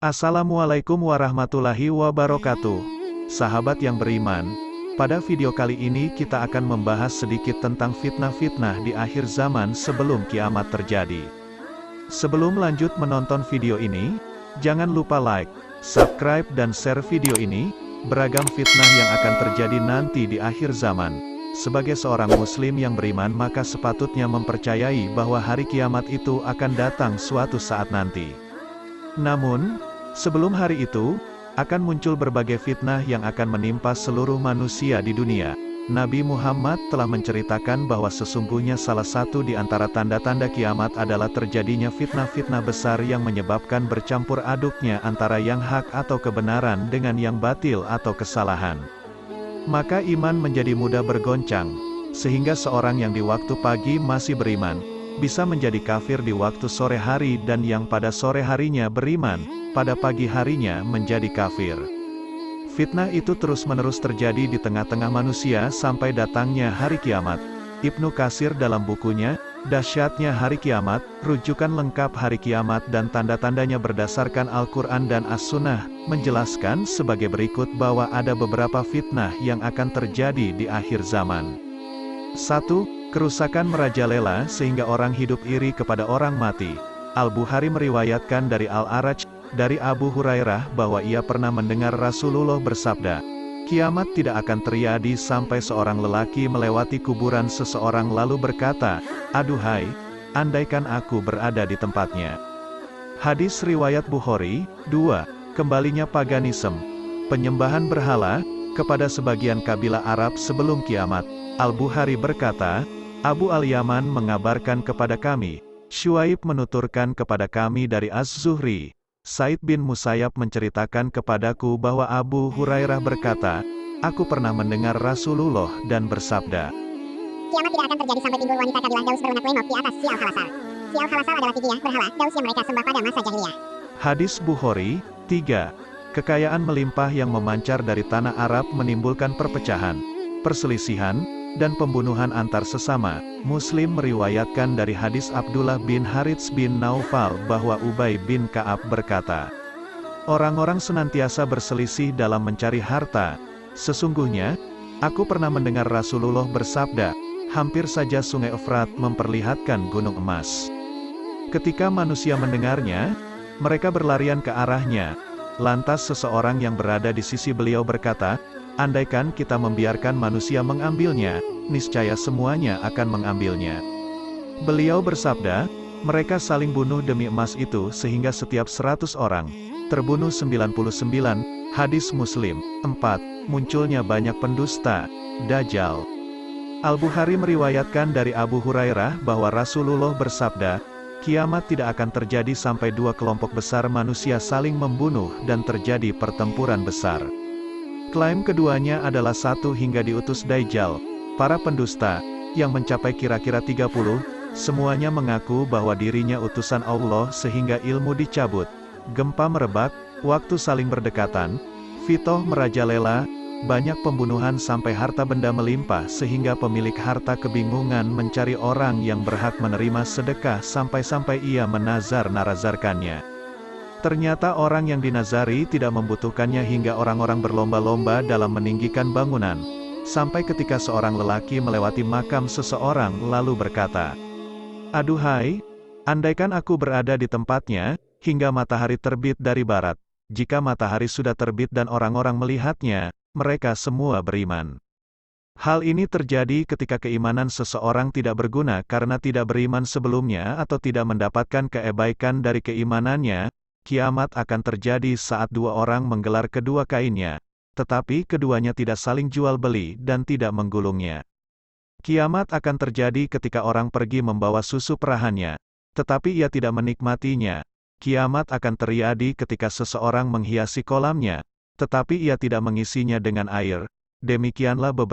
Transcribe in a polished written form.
Assalamualaikum warahmatullahi wabarakatuh. Sahabat yang beriman, pada video kali ini kita akan membahas sedikit tentang fitnah-fitnah di akhir zaman sebelum kiamat terjadi. Sebelum lanjut menonton video ini, jangan lupa like, subscribe dan share video ini. Beragam fitnah yang akan terjadi nanti di akhir zaman. Sebagai seorang muslim yang beriman, maka sepatutnya mempercayai bahwa hari kiamat itu akan datang suatu saat nanti. Namun, sebelum hari itu, akan muncul berbagai fitnah yang akan menimpa seluruh manusia di dunia. Nabi Muhammad telah menceritakan bahwa sesungguhnya salah satu di antara tanda-tanda kiamat adalah terjadinya fitnah-fitnah besar yang menyebabkan bercampur aduknya antara yang hak atau kebenaran dengan yang batil atau kesalahan. Maka iman menjadi mudah bergoncang, sehingga seorang yang di waktu pagi masih beriman, bisa menjadi kafir di waktu sore hari, dan yang pada sore harinya beriman, pada pagi harinya menjadi kafir. Fitnah itu terus-menerus terjadi di tengah-tengah manusia sampai datangnya hari kiamat. Ibnu Katsir dalam bukunya, Dahsyatnya Hari Kiamat, rujukan lengkap hari kiamat dan tanda-tandanya berdasarkan Al-Quran dan As-Sunnah, menjelaskan sebagai berikut bahwa ada beberapa fitnah yang akan terjadi di akhir zaman. 1. Kerusakan merajalela sehingga orang hidup iri kepada orang mati. Al-Bukhari meriwayatkan dari Al-A'raj, dari Abu Hurairah bahwa ia pernah mendengar Rasulullah bersabda, "Kiamat tidak akan terjadi sampai seorang lelaki melewati kuburan seseorang lalu berkata, 'Aduhai, andaikan aku berada di tempatnya.'" Hadis riwayat Bukhari. 2. Kembalinya paganisme, penyembahan berhala, kepada sebagian kabilah Arab sebelum kiamat. Al-Bukhari berkata, Abu Al-Yaman mengabarkan kepada kami, Syuaib menuturkan kepada kami dari Az-Zuhri, Said bin Musayyab menceritakan kepadaku bahwa Abu Hurairah berkata, aku pernah mendengar Rasulullah dan bersabda, kiamat tidak akan terjadi sampai timbul wanita kabilah Daus berunak lemok di atas Sial Khalasar. Sial Khalasar adalah fidyah berhala Daus yang mereka sembah pada masa jahiliyah. Hadis Bukhari. 3. Kekayaan melimpah yang memancar dari tanah Arab menimbulkan perpecahan, perselisihan, dan pembunuhan antar sesama. Muslim meriwayatkan dari hadis Abdullah bin Harits bin Naufal bahwa Ubay bin Ka'ab berkata, orang-orang senantiasa berselisih dalam mencari harta. Sesungguhnya, aku pernah mendengar Rasulullah bersabda, hampir saja sungai Efrat memperlihatkan gunung emas. Ketika manusia mendengarnya, mereka berlarian ke arahnya. Lantas seseorang yang berada di sisi beliau berkata, andaikan kita membiarkan manusia mengambilnya, niscaya semuanya akan mengambilnya. Beliau bersabda, mereka saling bunuh demi emas itu sehingga setiap 100 orang, terbunuh 99. Hadis Muslim. 4. Munculnya banyak pendusta, Dajjal. Al-Bukhari meriwayatkan dari Abu Hurairah bahwa Rasulullah bersabda, kiamat tidak akan terjadi sampai dua kelompok besar manusia saling membunuh dan terjadi pertempuran besar. Klaim keduanya adalah 1 hingga diutus Dajjal, para pendusta, yang mencapai kira-kira 30, semuanya mengaku bahwa dirinya utusan Allah sehingga ilmu dicabut, gempa merebak, waktu saling berdekatan, fitoh merajalela, banyak pembunuhan sampai harta benda melimpah sehingga pemilik harta kebingungan mencari orang yang berhak menerima sedekah sampai-sampai ia menazar-nazarkannya. Ternyata orang yang dinazari tidak membutuhkannya hingga orang-orang berlomba-lomba dalam meninggikan bangunan. Sampai ketika seorang lelaki melewati makam seseorang lalu berkata, aduhai, andaikan aku berada di tempatnya, hingga matahari terbit dari barat. Jika matahari sudah terbit dan orang-orang melihatnya, mereka semua beriman. Hal ini terjadi ketika keimanan seseorang tidak berguna karena tidak beriman sebelumnya atau tidak mendapatkan kebaikan dari keimanannya. Kiamat akan terjadi saat dua orang menggelar kedua kainnya, tetapi keduanya tidak saling jual beli dan tidak menggulungnya. Kiamat akan terjadi ketika orang pergi membawa susu perahannya, tetapi ia tidak menikmatinya. Kiamat akan terjadi ketika seseorang menghiasi kolamnya, tetapi ia tidak mengisinya dengan air. Demikianlah beberapa